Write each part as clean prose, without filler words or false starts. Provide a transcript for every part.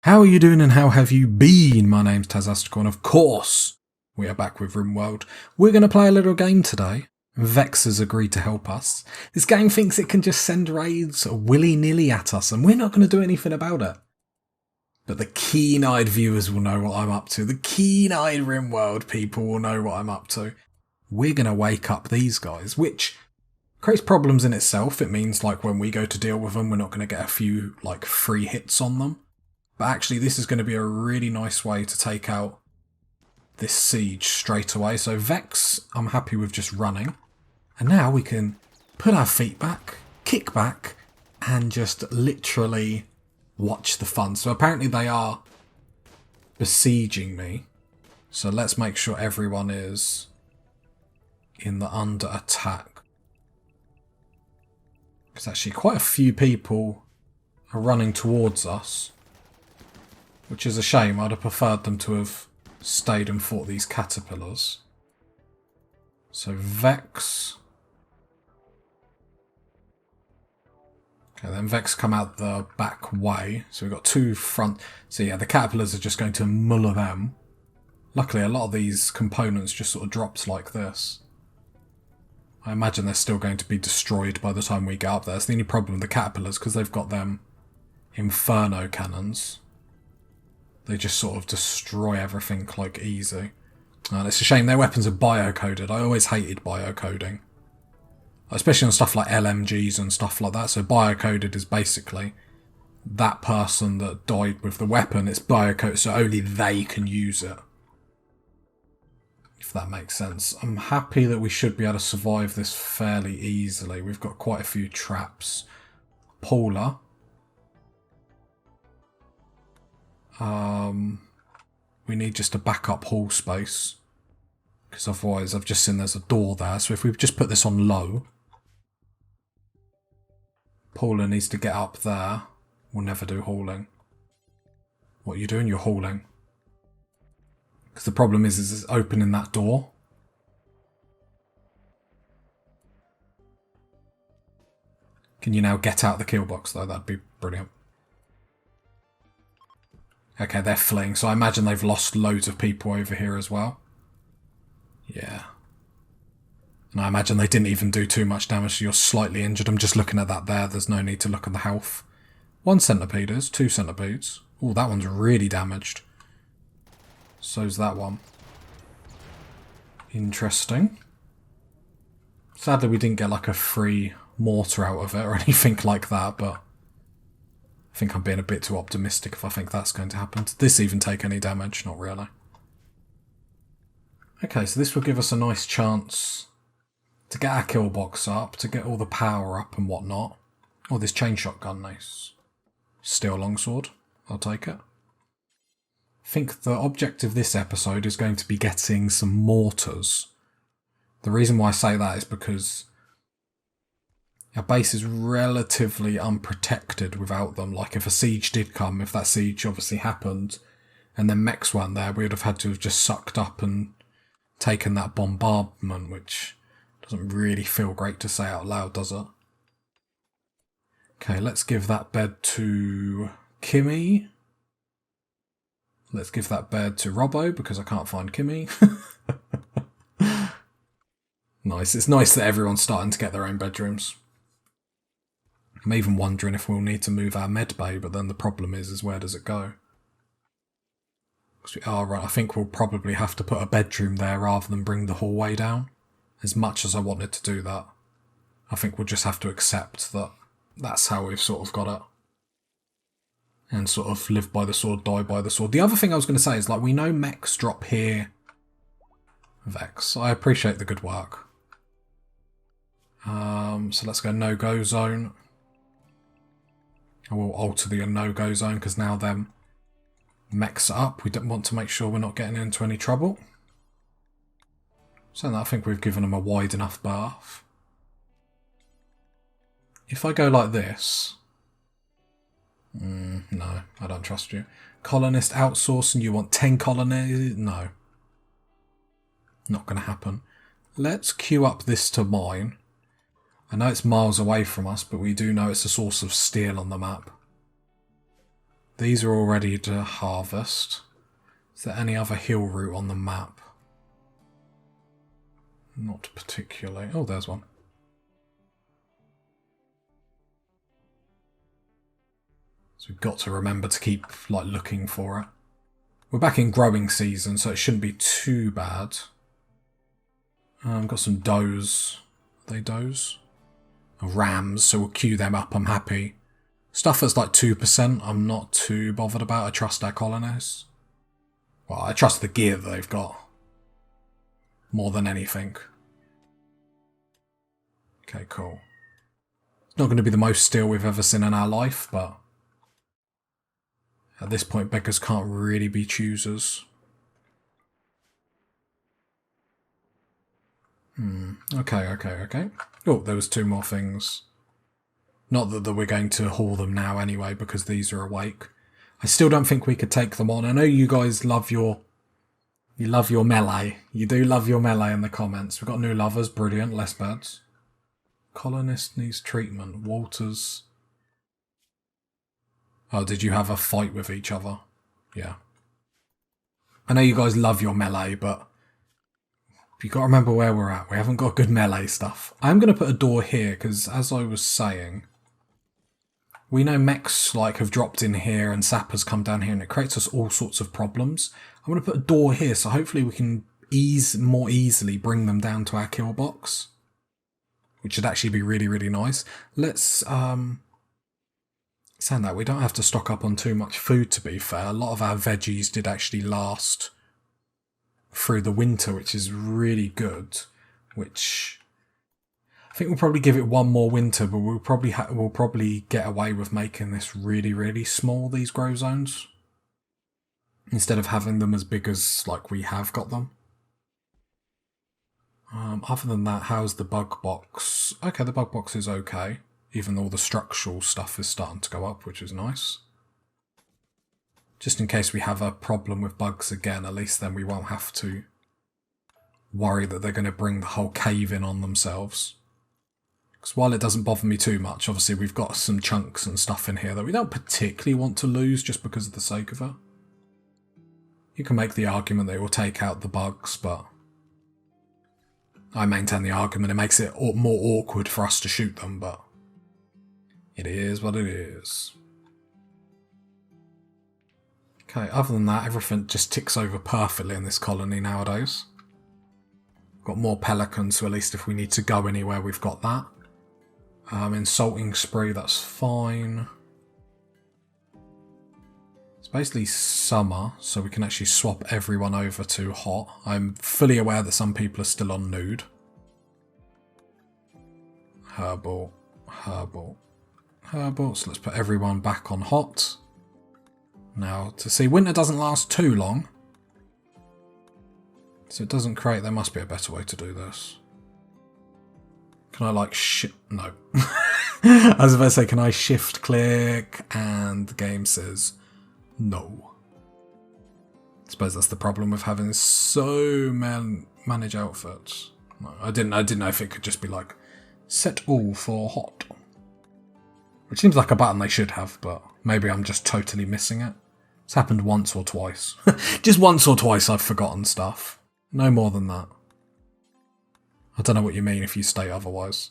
How are you doing and how have you been? My name's Tazastical and of course we are back with Rimworld. We're going to play a little game today. Vex has agreed to help us. This game thinks it can just send raids willy-nilly at us and we're not going to do anything about it. But the keen-eyed viewers will know what I'm up to. The keen-eyed Rimworld people will know what I'm up to. We're going to wake up these guys, which creates problems in itself. It means like when we go to deal with them, we're not going to get a few like free hits on them. But actually this is going to be a really nice way to take out this siege straight away. So Vex, I'm happy with just running. And now we can put our feet back, kick back, and just literally watch the fun. So apparently they are besieging me. So let's make sure everyone is in the under attack. Because actually quite a few people are running towards us. Which is a shame. I'd have preferred them to have stayed and fought these caterpillars. So Vex. Okay, then Vex come out the back way. So we've got two front. So yeah, the caterpillars are just going to muller them. Luckily, a lot of these components just sort of dropped like this. I imagine they're still going to be destroyed by the time we get up there. It's the only problem with the caterpillars because they've got them inferno cannons. They just sort of destroy everything like easy. And it's a shame their weapons are biocoded. I always hated biocoding. Especially on stuff like LMGs and stuff like that. So biocoded is basically that person that died with the weapon. It's biocoded so only they can use it. If that makes sense. I'm happy that we should be able to survive this fairly easily. We've got quite a few traps. Paula. We need just a backup hall space. Because otherwise I've just seen there's a door there. So if we just put this on low. Paula needs to get up there. We'll never do hauling. What are you doing? You're hauling. Because the problem is it's opening that door. Can you now get out the kill box though? That'd be brilliant. Okay, they're fleeing, so I imagine they've lost loads of people over here as well. Yeah. And I imagine they didn't even do too much damage, so you're slightly injured. I'm just looking at that there. There's no need to look at the health. 1 centipede is, 2 centipedes. Oh, that one's really damaged. So's that one. Interesting. Sadly, we didn't get like a free mortar out of it or anything like that, but I think I'm being a bit too optimistic if I think that's going to happen. Did this even take any damage? Not really. Okay, so this will give us a nice chance to get our kill box up, to get all the power up and whatnot. Oh, this chain shotgun, nice. Steel longsword, I'll take it. I think the objective of this episode is going to be getting some mortars. The reason why I say that is because our base is relatively unprotected without them. Like if a siege did come, if that siege obviously happened, and then mechs weren't there, we would have had to have just sucked up and taken that bombardment, which doesn't really feel great to say out loud, does it? Okay, let's give that bed to Kimmy. Let's give that bed to Robbo, because I can't find Kimmy. Nice. It's nice that everyone's starting to get their own bedrooms. I'm even wondering if we'll need to move our med bay, but then the problem is where does it go? Right, I think we'll probably have to put a bedroom there rather than bring the hallway down. As much as I wanted to do that, I think we'll just have to accept that that's how we've sort of got it. And sort of live by the sword, die by the sword. The other thing I was going to say is, like, we know mechs drop here. Vex, I appreciate the good work. So let's go no-go zone. I will alter the no-go zone because now them mechs are up. We don't want to make sure we're not getting into any trouble. So I think we've given them a wide enough berth. If I go like this... no, I don't trust you. Colonist outsourcing, you want 10 colonists? No. Not going to happen. Let's queue up this to mine. I know it's miles away from us, but we do know it's a source of steel on the map. These are all ready to harvest. Is there any other hill route on the map? Not particularly. Oh, there's one. So we've got to remember to keep like looking for it. We're back in growing season, so it shouldn't be too bad. Got some does. Are they does? Rams, so we'll queue them up. I'm happy. Stuff that's like 2%, I'm not too bothered about. I trust our colonists. Well, I trust the gear that they've got. More than anything. Okay, cool. It's not going to be the most steel we've ever seen in our life, but at this point, beggars can't really be choosers. Okay. Oh, there was 2 more things. Not that we're going to haul them now anyway, because these are awake. I still don't think we could take them on. I know you guys love your... You love your melee. You do love your melee in the comments. We've got new lovers. Brilliant. Less beds. Colonist needs treatment. Walters... Oh, did you have a fight with each other? Yeah. I know you guys love your melee, but you got to remember where we're at. We haven't got good melee stuff. I'm going to put a door here because, as I was saying, we know mechs like have dropped in here and sappers come down here and it creates us all sorts of problems. I'm going to put a door here so hopefully we can more easily bring them down to our kill box, which should actually be really, really nice. Let's... Saying that, we don't have to stock up on too much food, to be fair. A lot of our veggies did actually last through the winter, which is really good. Which I think we'll probably give it one more winter, but we'll probably get away with making this really, really small, these grow zones, instead of having them as big as like we have got them. Other than that, how's the bug box? Okay, the bug box is okay. Even though all the structural stuff is starting to go up, which is nice. Just in case we have a problem with bugs again, at least then we won't have to worry that they're going to bring the whole cave in on themselves. Because while it doesn't bother me too much, obviously we've got some chunks and stuff in here that we don't particularly want to lose just because of the sake of it. You can make the argument that it will take out the bugs, but I maintain the argument it makes it more awkward for us to shoot them, but it is what it is. Okay, other than that, everything just ticks over perfectly in this colony nowadays. Got more pelicans, so at least if we need to go anywhere, we've got that. Insulting spree, that's fine. It's basically summer, so we can actually swap everyone over to hot. I'm fully aware that some people are still on nude. Herbal. So let's put everyone back on hot. Now, to see, winter doesn't last too long. So it doesn't create... There must be a better way to do this. Can I, like, No. I was about to say, can I shift click? And the game says no. I suppose that's the problem with having so manage outfits. No, I didn't know if it could just be like, set all for hot. Which seems like a button they should have, but maybe I'm just totally missing it. It's happened once or twice. Just once or twice I've forgotten stuff. No more than that. I don't know what you mean if you state otherwise.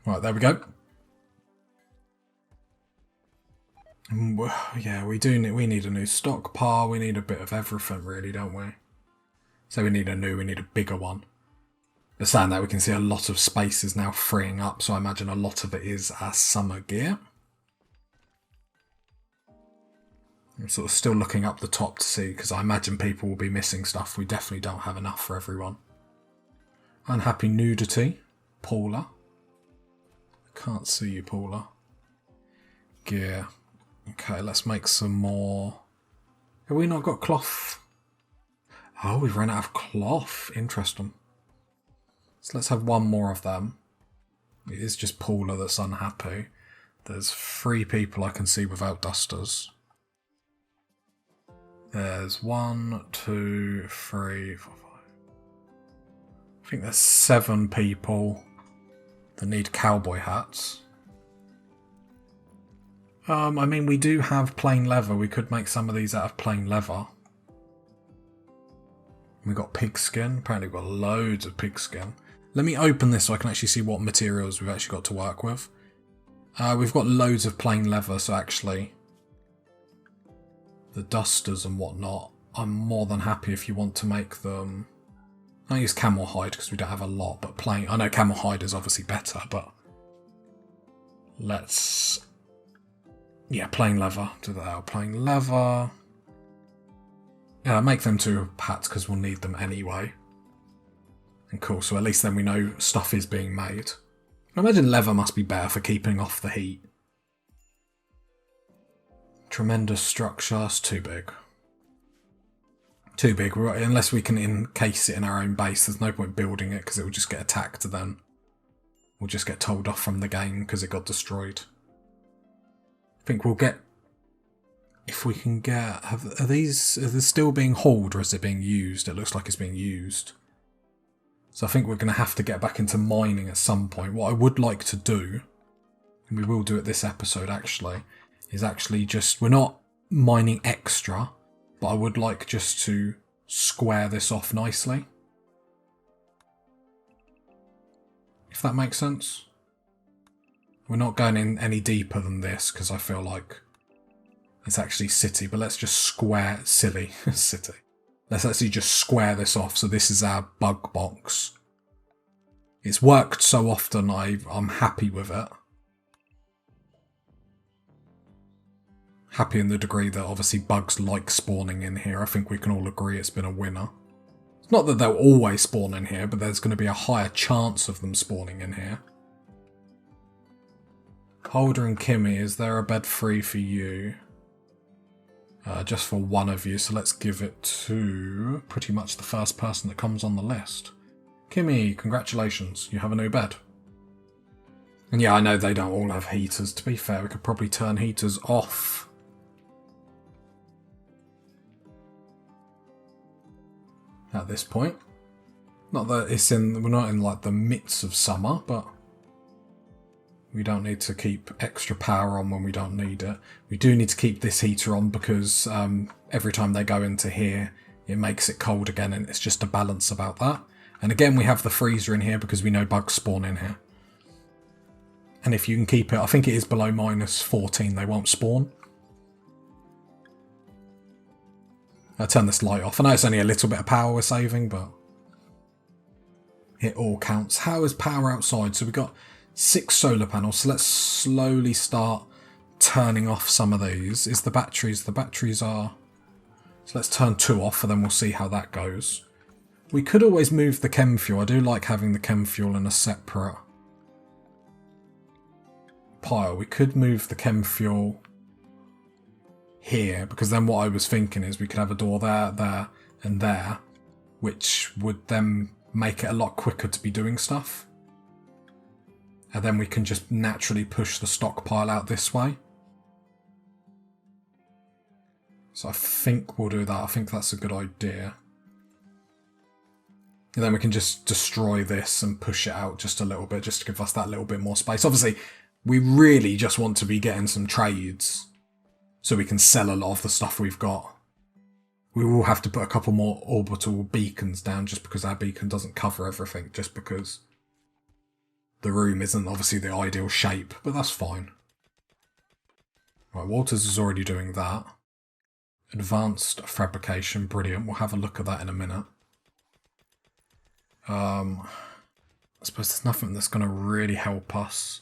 Right, there we go. Yeah, we need a new stockpile. We need a bit of everything, really, don't we? So we need a bigger one. But saying that, we can see a lot of space is now freeing up, so I imagine a lot of it is our summer gear. I'm sort of still looking up the top to see, because I imagine people will be missing stuff. We definitely don't have enough for everyone. Unhappy nudity. Paula. Can't see you, Paula. Gear. Okay, let's make some more. Have we not got cloth? Oh, we've run out of cloth. Interesting. So let's have one more of them. It is just Paula that's unhappy. There's 3 people I can see without dusters. There's 1, 2, 3, 4, 5. I think there's 7 people that need cowboy hats. I mean, we do have plain leather. We could make some of these out of plain leather. We've got pigskin. Apparently we've got loads of pigskin. Let me open this so I can actually see what materials we've actually got to work with. We've got loads of plain leather, so actually the dusters and whatnot, I'm more than happy if you want to make them. I use camel hide because we don't have a lot, but plain. I know camel hide is obviously better, but let's. Yeah, plain leather. Do that out. Plain leather. Yeah, make them 2 hats because we'll need them anyway. And cool, so at least then we know stuff is being made. I imagine leather must be better for keeping off the heat. Tremendous structure, it's too big. Too big, unless we can encase it in our own base, there's no point building it because it will just get attacked then. We'll just get told off from the game because it got destroyed. I think we'll get... If we can get... Are they still being hauled or is it being used? It looks like it's being used. So I think we're going to have to get back into mining at some point. What I would like to do, and we will do it this episode actually, is actually just... We're not mining extra, but I would like just to square this off nicely. If that makes sense. We're not going in any deeper than this because I feel like it's actually city, but let's just square... Silly. City. Let's actually just square this off. So this is our bug box. It's worked so often, I'm happy with it. Happy in the degree that obviously bugs like spawning in here. I think we can all agree it's been a winner. It's not that they'll always spawn in here, but there's going to be a higher chance of them spawning in here. Holder and Kimmy, is there a bed free for you? Just for one of you, so let's give it to pretty much the first person that comes on the list. Kimmy, congratulations, you have a new bed. And yeah, I know they don't all have heaters. To be fair, we could probably turn heaters off. At this point. Not that it's we're not in like the midst of summer, but we don't need to keep extra power on when we don't need it. We do need to keep this heater on because every time they go into here, it makes it cold again, and it's just a balance about that. And again, we have the freezer in here because we know bugs spawn in here. And if you can keep it, I think it is below -14, they won't spawn. I'll turn this light off. I know it's only a little bit of power we're saving, but it all counts. How is power outside? So we've got 6 solar panels, so let's slowly start turning off some of these. Is the batteries are... So let's turn 2 off and then we'll see how that goes. We could always move the chem fuel. I do like having the chem fuel in a separate pile. We could move the chem fuel here, because then what I was thinking is we could have a door there, there and there, which would then make it a lot quicker to be doing stuff. And then we can just naturally push the stockpile out this way. So I think we'll do that. I think that's a good idea. And then we can just destroy this and push it out just a little bit, just to give us that little bit more space. Obviously, we really just want to be getting some trades so we can sell a lot of the stuff we've got. We will have to put a couple more orbital beacons down just because our beacon doesn't cover everything, just because the room isn't obviously the ideal shape, but that's fine. Right, Walters is already doing that. Advanced fabrication, brilliant. We'll have a look at that in a minute. I suppose there's nothing that's going to really help us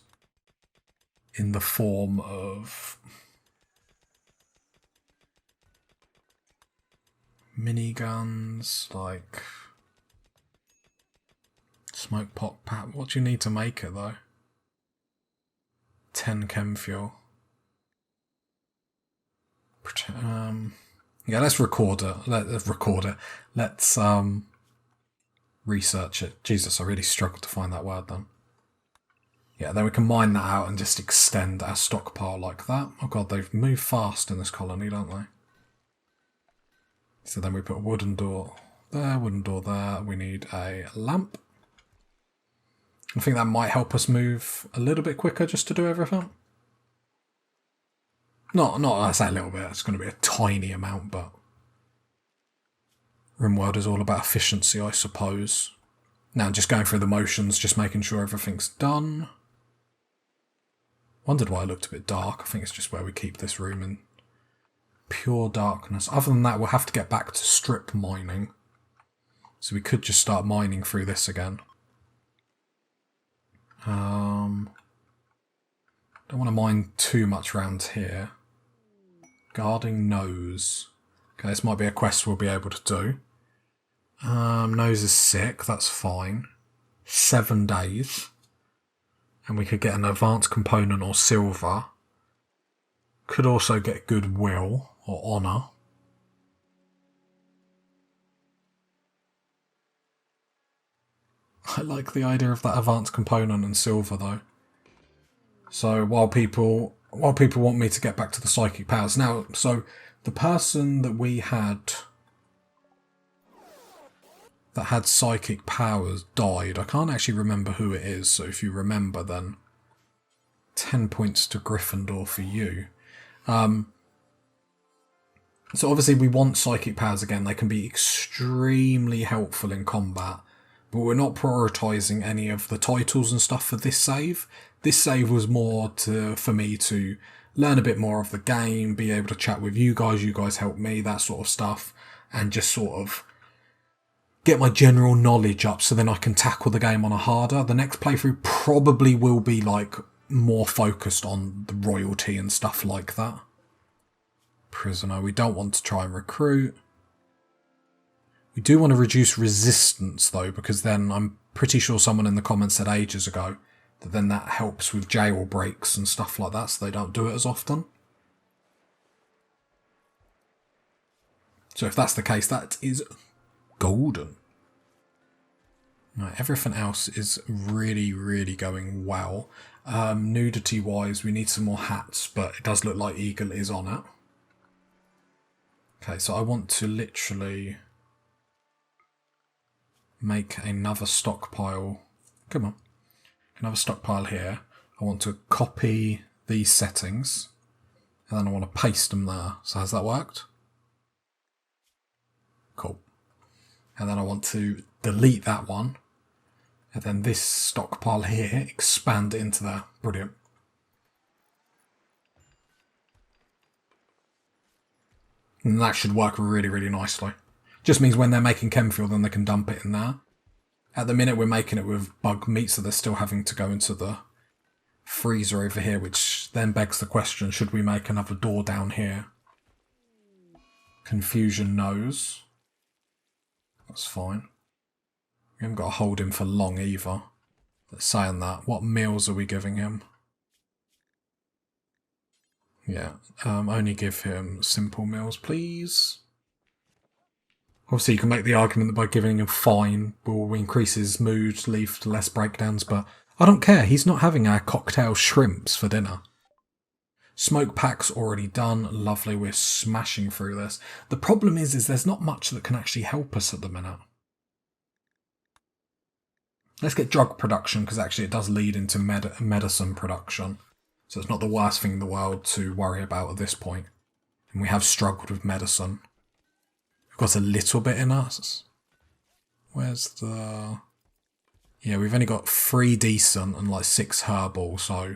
in the form of miniguns, like smoke pot pat. What do you need to make it though? 10 chem fuel. Yeah, let's record it. Let's record it. Let's research it. Jesus, I really struggled to find that word then. Yeah, then we can mine that out and just extend our stockpile like that. Oh god, they've moved fast in this colony, don't they? So then we put a wooden door there, wooden door there. We need a lamp. I think that might help us move a little bit quicker just to do everything. Not I say a little bit, it's going to be a tiny amount, but Rimworld is all about efficiency, I suppose. Now just going through the motions, just making sure everything's done. Wondered why it looked a bit dark. I think it's just where we keep this room in pure darkness. Other than that, we'll have to get back to strip mining. So we could just start mining through this again. Don't want to mine too much around here. Guarding nose. Okay, this might be a quest we'll be able to do. Nose is sick, that's fine. 7 days. And we could get an advanced component or silver. Could also get goodwill or honour. I like the idea of that advanced component and silver though. So while people want me to get back to the psychic powers. Now, so the person that we had that had psychic powers died. I can't actually remember who it is, so if you remember then 10 points to Gryffindor for you. So obviously we want psychic powers again. They can be extremely helpful in combat, but we're not prioritising any of the titles and stuff for this save. This save was more for me to learn a bit more of the game, be able to chat with you guys help me, that sort of stuff, and just sort of get my general knowledge up so then I can tackle the game on a harder. The next playthrough probably will be like more focused on the royalty and stuff like that. Prisoner, we don't want to try and recruit. We do want to reduce resistance though, because then I'm pretty sure someone in the comments said ages ago that then that helps with jailbreaks and stuff like that, so they don't do it as often. So if that's the case, that is golden. Right, everything else is really, really going well. Nudity wise, we need some more hats, but it does look like Eagle is on it. Okay, so I want to literally make another stockpile. Come on. Another stockpile here. I want to copy these settings and then I want to paste them there. So has that worked? Cool. And then I want to delete that one and then this stockpile here, expand it into there. Brilliant. And that should work really, really nicely. Just means when they're making chem fuel, then they can dump it in there. At the minute, we're making it with bug meat, so they're still having to go into the freezer over here, which then begs the question, should we make another door down here? Confusion knows. That's fine. We haven't got to hold him for long either. But saying that, what meals are we giving him? Yeah, only give him simple meals, please. Obviously, you can make the argument that by giving him fine will increase his mood, lead to less breakdowns, but I don't care. He's not having our cocktail shrimps for dinner. Smoke pack's already done. Lovely, we're smashing through this. The problem is there's not much that can actually help us at the minute. Let's get drug production, because actually it does lead into medicine production. So it's not the worst thing in the world to worry about at this point. And we have struggled with medicine. We've got a little bit in us. Where's the... Yeah, we've only got 3 decent and like 6 herbal, so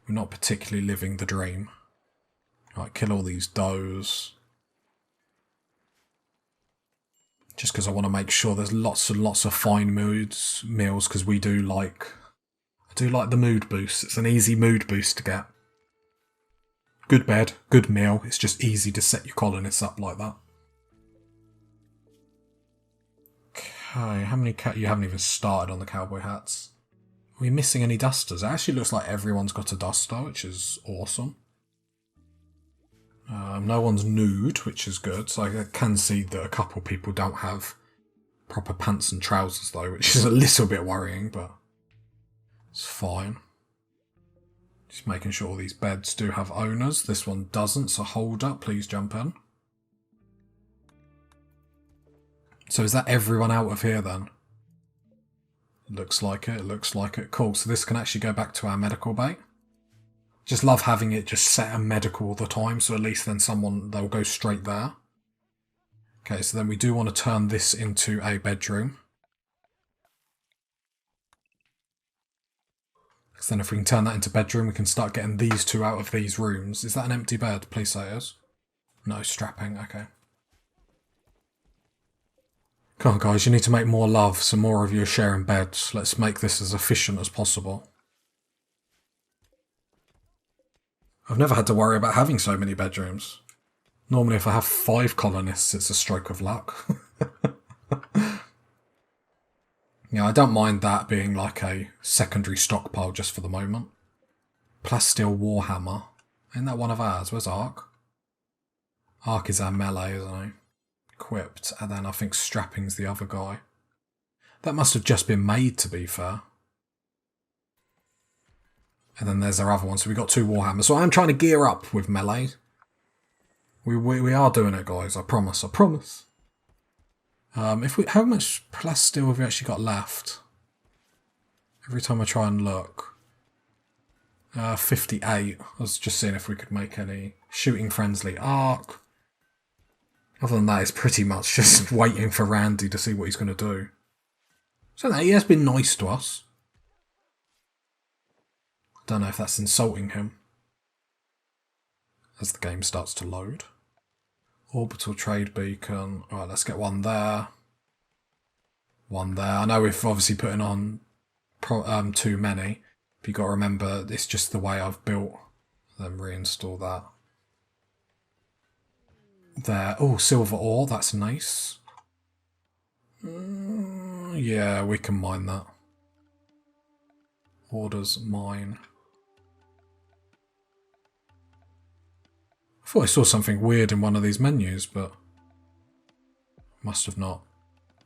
we're not particularly living the dream. Right, kill all these does. Just because I want to make sure there's lots and lots of fine meals, because we do like... I do like the mood boost. It's an easy mood boost to get. Good bed, good meal. It's just easy to set your colonists up like that. Okay, how many you haven't even started on the cowboy hats. Are we missing any dusters? It actually looks like everyone's got a duster, which is awesome. No one's nude, which is good. So I can see that a couple people don't have proper pants and trousers though, which is a little bit worrying, but it's fine. Just making sure all these beds do have owners. This one doesn't, so hold up, please jump in. So is that everyone out of here then? It looks like it, it looks like it. Cool, so this can actually go back to our medical bay. Just love having it just set a medical all the time, so at least then they'll go straight there. Okay, so then we do want to turn this into a bedroom. Because then if we can turn that into bedroom, we can start getting these two out of these rooms. Is that an empty bed? Please say it is. No, strapping, okay. Come on guys, you need to make more love, so more of you are sharing beds. Let's make this as efficient as possible. I've never had to worry about having so many bedrooms. Normally if I have 5 colonists, it's a stroke of luck. Yeah, I don't mind that being like a secondary stockpile just for the moment. Plasteel Warhammer. Isn't that one of ours? Where's Ark? Ark is our melee, isn't he? Equipped, and then I think Strapping's the other guy. That must have just been made, to be fair. And then there's our other one, so we've got 2 Warhammers. So I'm trying to gear up with melee. We are doing it, guys, I promise, I promise. How much plasteel have we actually got left? Every time I try and look. 58. I was just seeing if we could make any shooting friendly arc. Other than that, it's pretty much just waiting for Randy to see what he's going to do. So he has been nice to us. I don't know if that's insulting him. As the game starts to load. Orbital trade beacon. Alright, let's get one there. One there. I know we're obviously putting on too many. But you've got to remember, it's just the way I've built. Then reinstall that. There. Oh, silver ore. That's nice. Yeah, we can mine that. Orders mine. I thought I saw something weird in one of these menus, but must have not.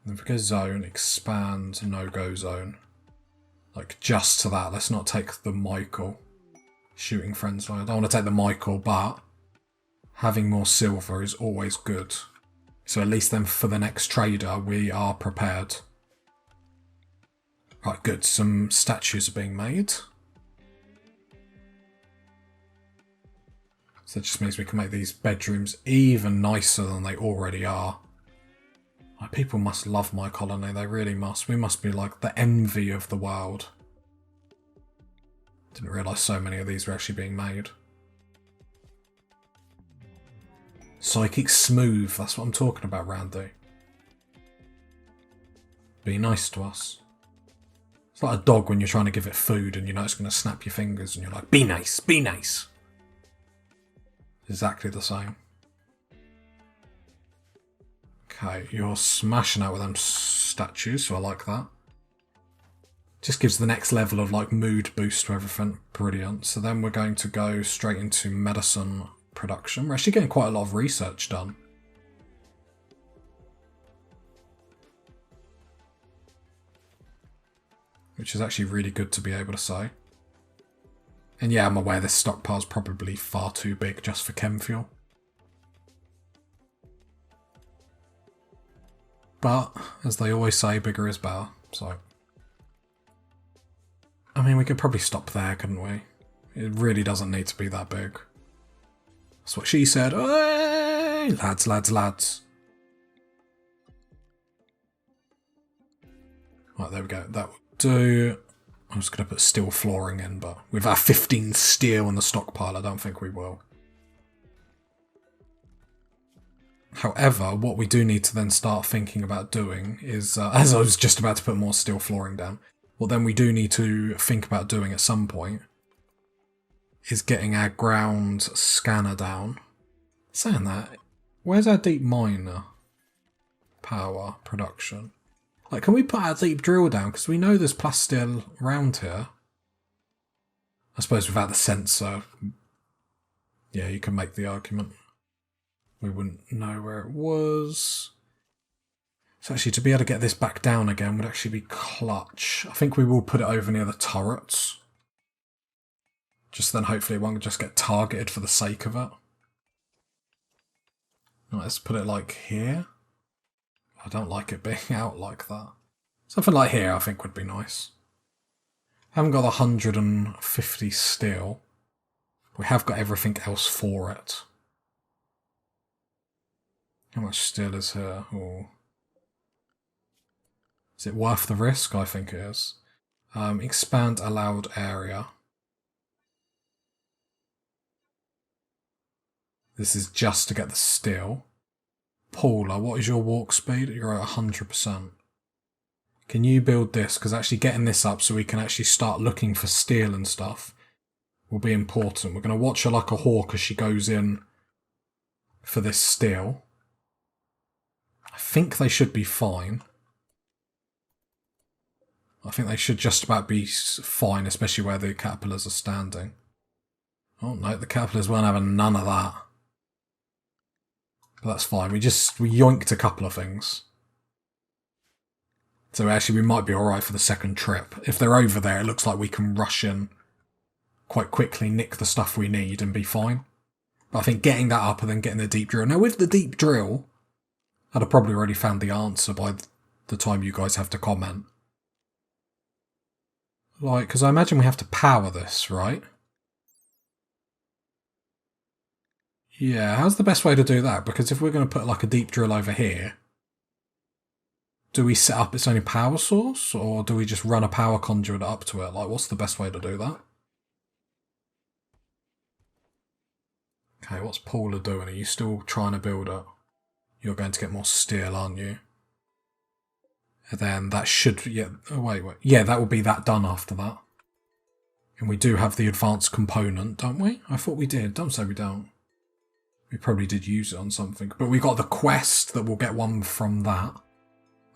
Then if we go zone, expand, no-go zone. Like, just to that. Let's not take the Michael. Shooting friends. I don't want to take the Michael, but having more silver is always good. So at least then for the next trader, we are prepared. Right, good. Some statues are being made. So that just means we can make these bedrooms even nicer than they already are. Like, people must love my colony, they really must. We must be like the envy of the world. Didn't realise so many of these were actually being made. Psychic smooth, that's what I'm talking about, Randy. Be nice to us. It's like a dog when you're trying to give it food and you know it's going to snap your fingers and you're like, be nice, be nice. Exactly the same. Okay, you're smashing out with them statues, so I like that. Just gives the next level of like mood boost to everything. Brilliant. So then we're going to go straight into medicine production. We're actually getting quite a lot of research done. Which is actually really good to be able to say. And yeah, I'm aware this stockpile's probably far too big just for chem fuel. But, as they always say, bigger is better, so. I mean, we could probably stop there, couldn't we? It really doesn't need to be that big. That's what she said. Hey! Lads, lads, lads. Right, there we go. That would do. I was going to put steel flooring in, but with our 15 steel in the stockpile, I don't think we will. However, what we do need to then start thinking about doing is, as I was just about to put more steel flooring down, what then we do need to think about doing at some point is getting our ground scanner down. Saying that, where's our deep miner? Power, production. Like, can we put our deep drill down? Because we know there's plasteel around here. I suppose without the sensor, yeah, you can make the argument. We wouldn't know where it was. So actually, to be able to get this back down again would actually be clutch. I think we will put it over near the turrets. Just then hopefully it won't just get targeted for the sake of it. Right, let's put it like here. I don't like it being out like that. Something like here I think would be nice. I haven't got 150 steel. We have got everything else for it. How much steel is here? Ooh. Is it worth the risk? I think it is. Expand allowed area. This is just to get the steel. Paula, what is your walk speed? You're at 100%. Can you build this? Because actually getting this up so we can actually start looking for steel and stuff will be important. We're going to watch her like a hawk as she goes in for this steel. I think they should be fine. I think they should just about be fine, especially where the caterpillars are standing. Oh no, the caterpillars weren't having none of that. But that's fine. We yoinked a couple of things. So actually we might be alright for the second trip. If they're over there, it looks like we can rush in quite quickly, nick the stuff we need and be fine. But I think getting that up and then getting the deep drill. Now with the deep drill, I'd have probably already found the answer by the time you guys have to comment. Like, because I imagine we have to power this, right? Yeah, how's the best way to do that? Because if we're going to put like a deep drill over here, do we set up its own power source, or do we just run a power conduit up to it? Like, what's the best way to do that? Okay, what's Paula doing? Are you still trying to build it? You're going to get more steel, aren't you? And then that should... Yeah, oh, wait. Yeah, that will be that done after that. And we do have the advanced component, don't we? I thought we did. Don't say we don't. We probably did use it on something. But we got the quest that we'll get one from that.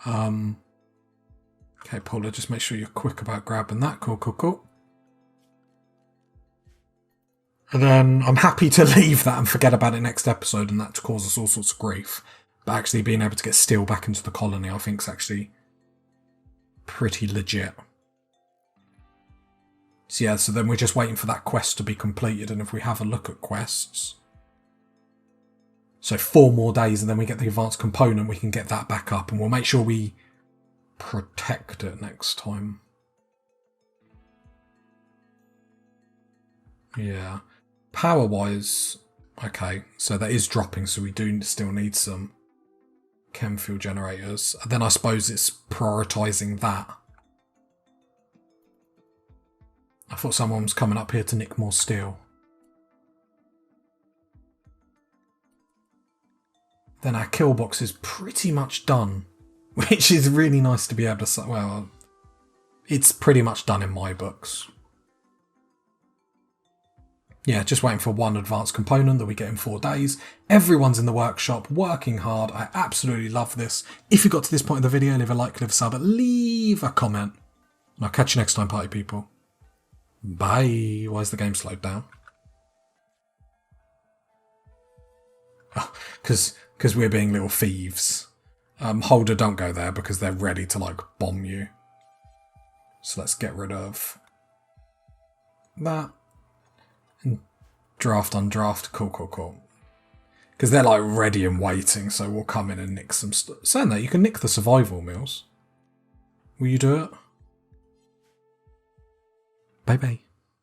Okay, Paula, just make sure you're quick about grabbing that. Cool, cool, cool. And then I'm happy to leave that and forget about it next episode and that to cause us all sorts of grief. But actually being able to get steel back into the colony I think is actually pretty legit. So yeah, so then we're just waiting for that quest to be completed, and if we have a look at quests... So 4 more days and then we get the advanced component, we can get that back up, and we'll make sure we protect it next time. Yeah. Power-wise, okay, so that is dropping, so we do still need some chem fuel generators. And then I suppose it's prioritising that. I thought someone was coming up here to nick more steel. Then our kill box is pretty much done, which is really nice to be able to say. Well, it's pretty much done in my books. Yeah, just waiting for one advanced component that we get in 4 days. Everyone's in the workshop, working hard. I absolutely love this. If you got to this point of the video, leave a like, leave a sub, leave a comment. And I'll catch you next time, party people. Bye. Why is the game slowed down? Oh, because we're being little thieves. Holder, don't go there because they're ready to like bomb you. So let's get rid of that. And draft, undraft, cool, cool, cool. Because they're like ready and waiting, so we'll come in and nick some stuff. Saying that, you can nick the survival meals. Will you do it? Bye bye.